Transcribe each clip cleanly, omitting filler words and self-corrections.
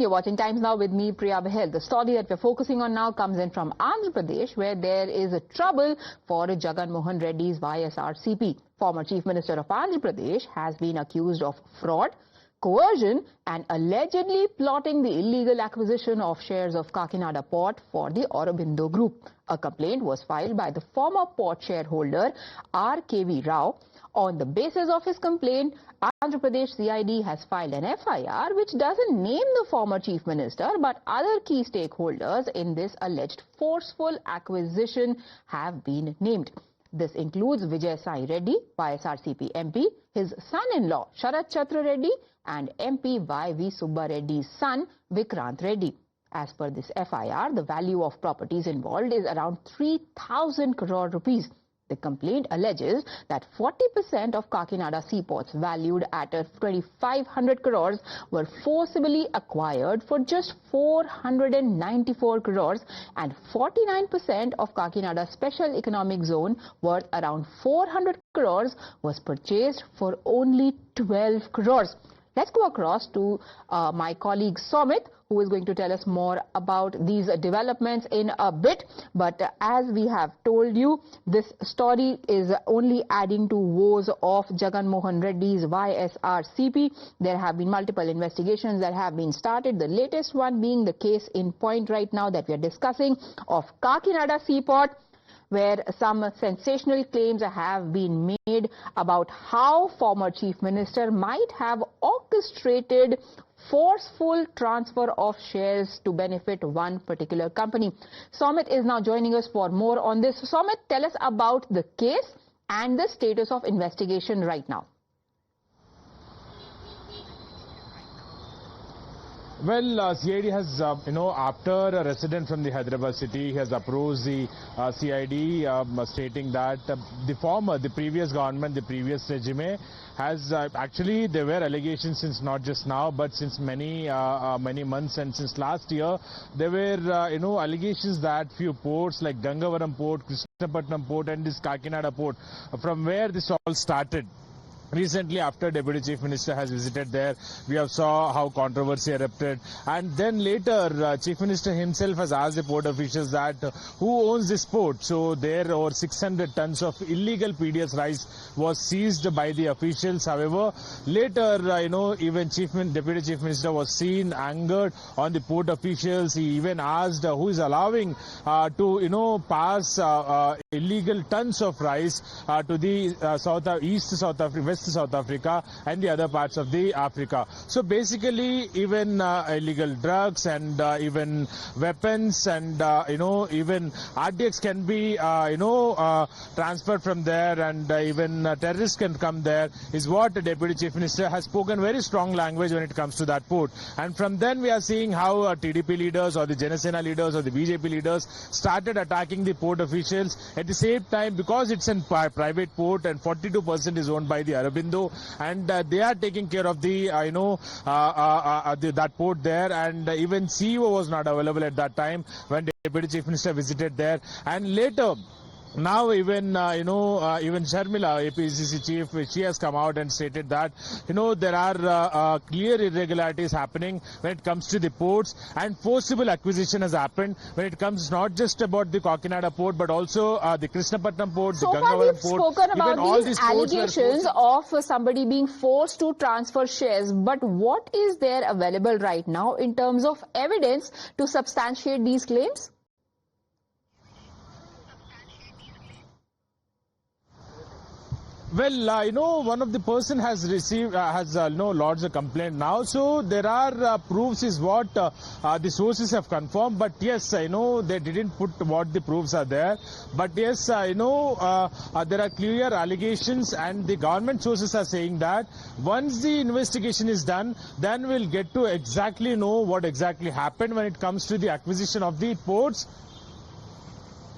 You're watching Times Now with me, Priya Bahel. The story that we're focusing on now comes in from Andhra Pradesh, where there is a trouble for Jagan Mohan Reddy's YSRCP. Former Chief Minister of Andhra Pradesh has been accused of fraud, coercion and allegedly plotting the illegal acquisition of shares of Kakinada Port for the Aurobindo Group. A complaint was filed by the former port shareholder R.K.V. Rao. On the basis of his complaint, Andhra Pradesh CID has filed an FIR which doesn't name the former Chief Minister, but other key stakeholders in this alleged forceful acquisition have been named. This includes Vijay Sai Reddy, YSRCP MP, his son-in-law Sharat Chatra Reddy and MP Y.V. Subba Reddy's son Vikrant Reddy. As per this FIR, the value of properties involved is around 3,000 crore rupees. The complaint alleges that 40% of Kakinada seaports valued at 2,500 crores were forcibly acquired for just 494 crores and 49% of Kakinada Special Economic Zone worth around 400 crores was purchased for only 12 crores. Let's go across to my colleague Somit, who is going to tell us more about these developments in a bit. But as we have told you, this story is only adding to woes of Jagan Mohan Reddy's YSRCP. There have been multiple investigations that have been started, the latest one being the case in point right now that we are discussing of Kakinada Seaport, where some sensational claims have been made about how former Chief Minister might have orchestrated forceful transfer of shares to benefit one particular company. Somit is now joining us for more on this. Somit, tell us about the case and the status of investigation right now. Well, CID has, after a resident from the Hyderabad city, he has approached the CID stating that the previous government, the previous regime has actually, there were allegations since not just now, but since many months and since last year, there were, allegations that few ports like Gangavaram Port, Krishnapatnam Port and this Kakinada Port, from where this all started. Recently, after Deputy Chief Minister has visited there, we have saw how controversy erupted. And then later, Chief Minister himself has asked the port officials that who owns this port. So there over 600 tons of illegal PDS rice was seized by the officials. However, later, even Deputy Chief Minister was seen angered on the port officials. He even asked who is allowing to, pass illegal tons of rice to the West South Africa and the other parts of the Africa. So basically, even illegal drugs and even weapons and even RDX can be transferred from there, and even terrorists can come there, is what the Deputy Chief Minister has spoken very strong language when it comes to that port. And from then we are seeing how TDP leaders or the Janasena leaders or the BJP leaders started attacking the port officials. At the same time, because it's a private port and 42% is owned by the Aurobindo, and they are taking care of the that port there, and even CEO was not available at that time when Deputy Chief Minister visited there. And later, now even even Sharmila, APCC chief, she has come out and stated that there are clear irregularities happening when it comes to the ports, and forcible acquisition has happened when it comes not just about the Kakinada port but also the Krishnapatnam port, so the Gangavaram port. Spoken about all these allegations of somebody being forced to transfer shares, but what is there available right now in terms of evidence to substantiate these claims? Well, one of the person has received, lodged a complaint now. So there are proofs is what the sources have confirmed. But yes, they didn't put what the proofs are there. But yes, there are clear allegations, and the government sources are saying that once the investigation is done, then we'll get to exactly know what exactly happened when it comes to the acquisition of the ports.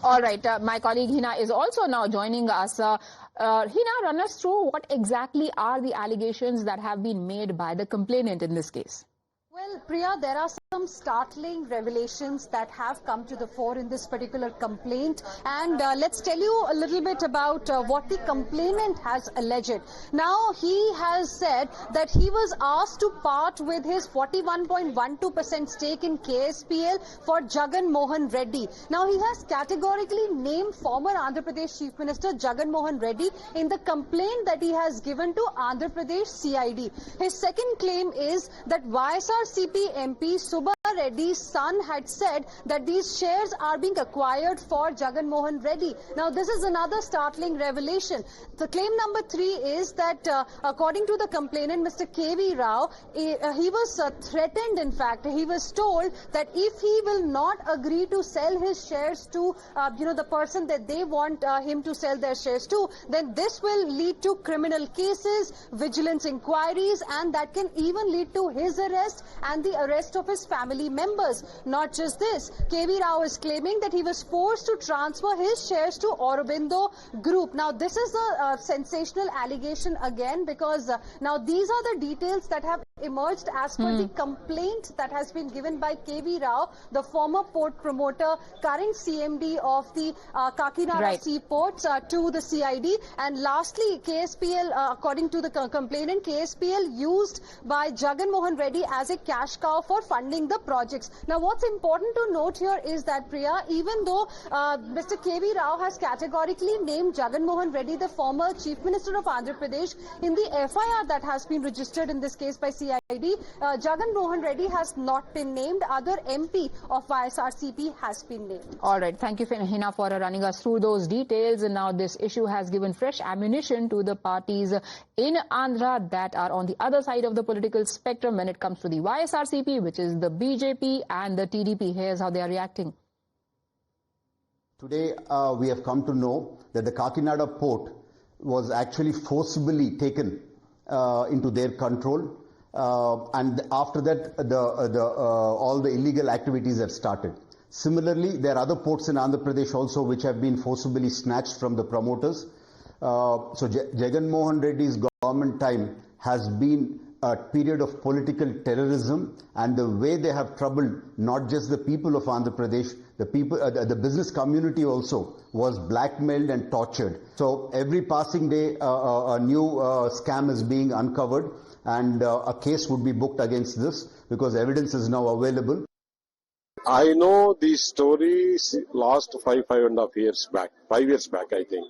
All right, my colleague Hina is also now joining us. Hina, run us through what exactly are the allegations that have been made by the complainant in this case. Well, Priya, there are some startling revelations that have come to the fore in this particular complaint, and let's tell you a little bit about what the complainant has alleged. Now, he has said that he was asked to part with his 41.12% stake in KSPL for Jagan Mohan Reddy. Now, he has categorically named former Andhra Pradesh Chief Minister Jagan Mohan Reddy in the complaint that he has given to Andhra Pradesh CID. His second claim is that YSRCP MP Subba Reddy's son had said that these shares are being acquired for Jagan Mohan Reddy. Now, this is another startling revelation. The claim number 3 is that according to the complainant, Mr. KV Rao, he was threatened. In fact, he was told that if he will not agree to sell his shares to the person that they want him to sell their shares to, then this will lead to criminal cases, vigilance inquiries, and that can even lead to his arrest and the arrest of his family members. Not just this, KV Rao is claiming that he was forced to transfer his shares to Aurobindo Group. Now, this is a sensational allegation again, because now these are the details that have emerged as per the complaint that has been given by KV Rao, the former port promoter, current CMD of the Kakinada Port, to the CID. And lastly, KSPL, according to the complainant, KSPL used by Jagan Mohan Reddy as a cash cow for funding the projects. Now, what's important to note here is that, Priya, even though Mr. KV Rao has categorically named Jagan Mohan Reddy, the former Chief Minister of Andhra Pradesh, in the FIR that has been registered in this case by CID, Jagan Mohan Reddy has not been named. Other MP of YSRCP has been named. All right. Thank you, Hina, for running us through those details. And now this issue has given fresh ammunition to the parties in Andhra that are on the other side of the political spectrum when it comes to the YSRCP, which is the BJP and the TDP. Here's how they are reacting. Today, we have come to know that the Kakinada Port was actually forcibly taken into their control. And after that, all the illegal activities have started. Similarly, there are other ports in Andhra Pradesh also which have been forcibly snatched from the promoters. So Jagan Mohan Reddy's government time has been a period of political terrorism, and the way they have troubled not just the people of Andhra Pradesh, the business community also was blackmailed and tortured. So every passing day, a new scam is being uncovered, and a case would be booked against this because evidence is now available. I know these stories last 5.5 years back, 5 years back, I think.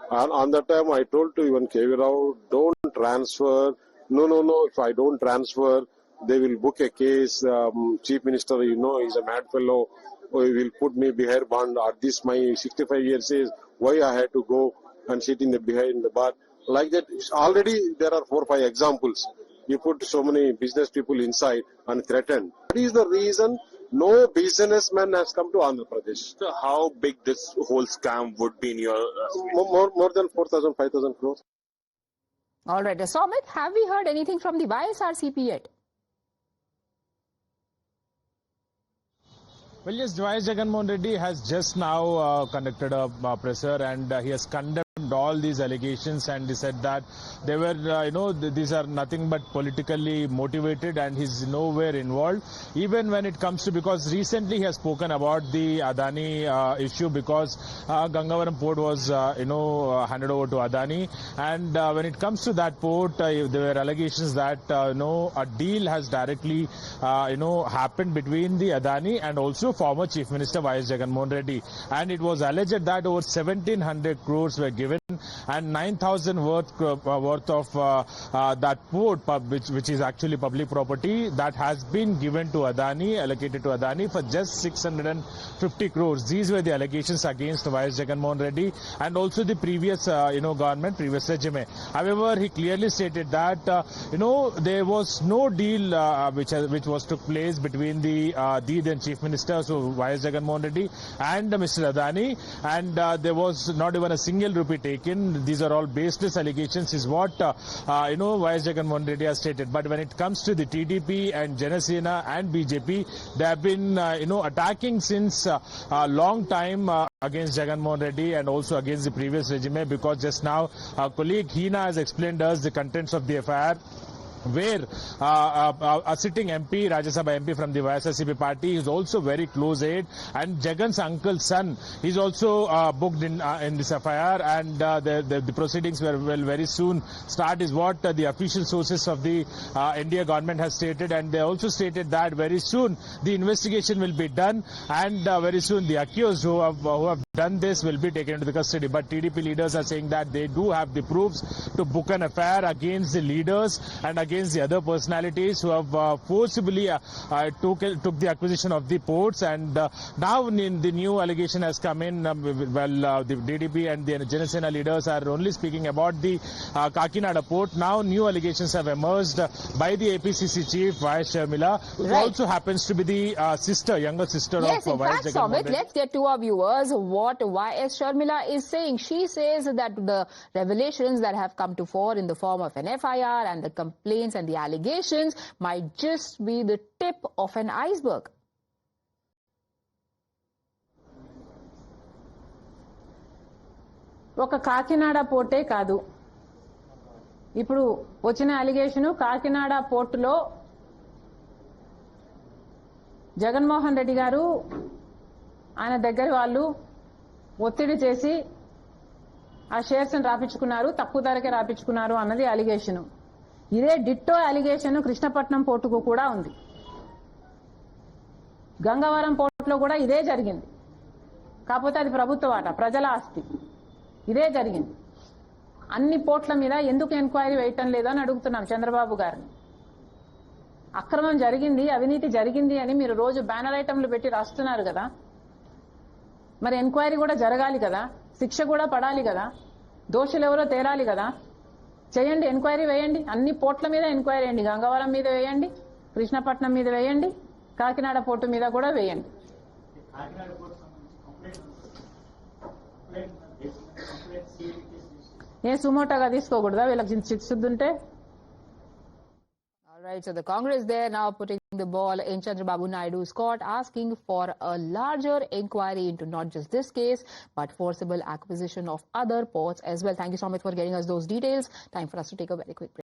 And on that time, I told to even KV Rao, don't transfer. No, if I don't transfer, they will book a case. Chief Minister, he's a mad fellow. He will put me behind bond. At this, my 65 years is why I had to go and sit behind the bar. Like that, already there are 4 or 5 examples. You put so many business people inside and threatened. That is the reason no businessman has come to Andhra Pradesh. So how big this whole scam would be in your... More than 4,000, 5,000 crores. All right. Somit, have we heard anything from the YSRCP yet? Well, yes, YS Jagan Mohan Reddy has just now conducted a presser, and he has condemned all these allegations, and he said that they were, these are nothing but politically motivated, and he's nowhere involved. Even when it comes to, because recently he has spoken about the Adani issue, because Gangavaram port was, handed over to Adani, and when it comes to that port, there were allegations that, a deal has directly, happened between the Adani and also former Chief Minister YS Jagan Mohan Reddy, and it was alleged that over 1,700 crores were given and 9,000 worth of that port, which is actually public property, that has been given to Adani, allocated to Adani for just 650 crores. These were the allegations against YS Jagan Mohan Reddy and also the previous, government, previous regime. However, he clearly stated that, there was no deal which was took place between the then Chief Minister, so YS Jagan Mohan Reddy, and Mr. Adani, and there was not even a single rupee taken. These are all baseless allegations, is what YS Jagan Mohan Reddy has stated. But when it comes to the TDP and Janasena and BJP, they have been attacking since a long time against Jagan Mohan Reddy and also against the previous regime, because just now our colleague Hina has explained us the contents of the FIR. where a sitting MP, Rajya Sabha MP from the YSRCP party, is also very close aide, and Jagan's uncle's son is also booked in this FIR, and the proceedings will very soon start, is what the official sources of the India government has stated, and they also stated that very soon the investigation will be done, and very soon the accused who have done this will be taken into the custody. But TDP leaders are saying that they do have the proofs to book an affair against the leaders and against the other personalities who have forcibly took the acquisition of the ports, and now the new allegation has come in. The DDP and the Janasena leaders are only speaking about the Kakinada Port. Now new allegations have emerged by the APCC chief YS Sharmila, who also happens to be the younger sister of YS Jagan Mohan Reddy. Let's get to our viewers what YS Sharmila is saying. She says that the revelations that have come to fore in the form of an FIR and the complaints and the allegations might just be the tip of an iceberg. ఒక కాకినాడ పోర్టే కాదు, ఇప్పుడు వచ్చిన allegation Kakinada పోర్టులో జగన్మోహన్ రెడ్డి గారు ఆయన దగ్గర వాళ్ళు ఒత్తిడి చేసి ఆ షేర్స్ రాపించుకున్నారు, తక్కువ ధరకే రాపించుకున్నారు అన్నది అలిగేషన్. ఇదే డిట్టో అలిగేషన్ కృష్ణపట్నం పోర్టుకు కూడా ఉంది. గంగవరం పోర్టులో కూడా ఇదే జరిగింది. కాకపోతే అది ప్రభుత్వ వాట, ప్రజల ఆస్తి. ఇదే జరిగింది. అన్ని పోర్ట్ల మీద ఎందుకు ఎంక్వైరీ వేయటం లేదని అడుగుతున్నాం చంద్రబాబు గారిని. అక్రమం జరిగింది, అవినీతి జరిగింది అని మీరు రోజు బ్యానర్ ఐటంలు పెట్టి రాస్తున్నారు కదా, మరి ఎంక్వైరీ కూడా జరగాలి కదా, శిక్ష కూడా పడాలి కదా, దోషులు ఎవరో తేలాలి కదా. చేయండి, ఎంక్వైరీ వేయండి. అన్ని పోర్ట్ల మీద ఎంక్వైరీ వేయండి. గంగవరం మీద వేయండి, కృష్ణపట్నం మీద వేయండి, కాకినాడ పోర్టు మీద కూడా వేయండి. ఏ సుమోటోగా తీసుకోకూడదా వీళ్ళకి చిత్సుద్దుంటే? All right, so the Congress there now putting the ball in Chandrababu Naidu's court, asking for a larger inquiry into not just this case, but forcible acquisition of other ports as well. Thank you so much for getting us those details. Time for us to take a very quick break.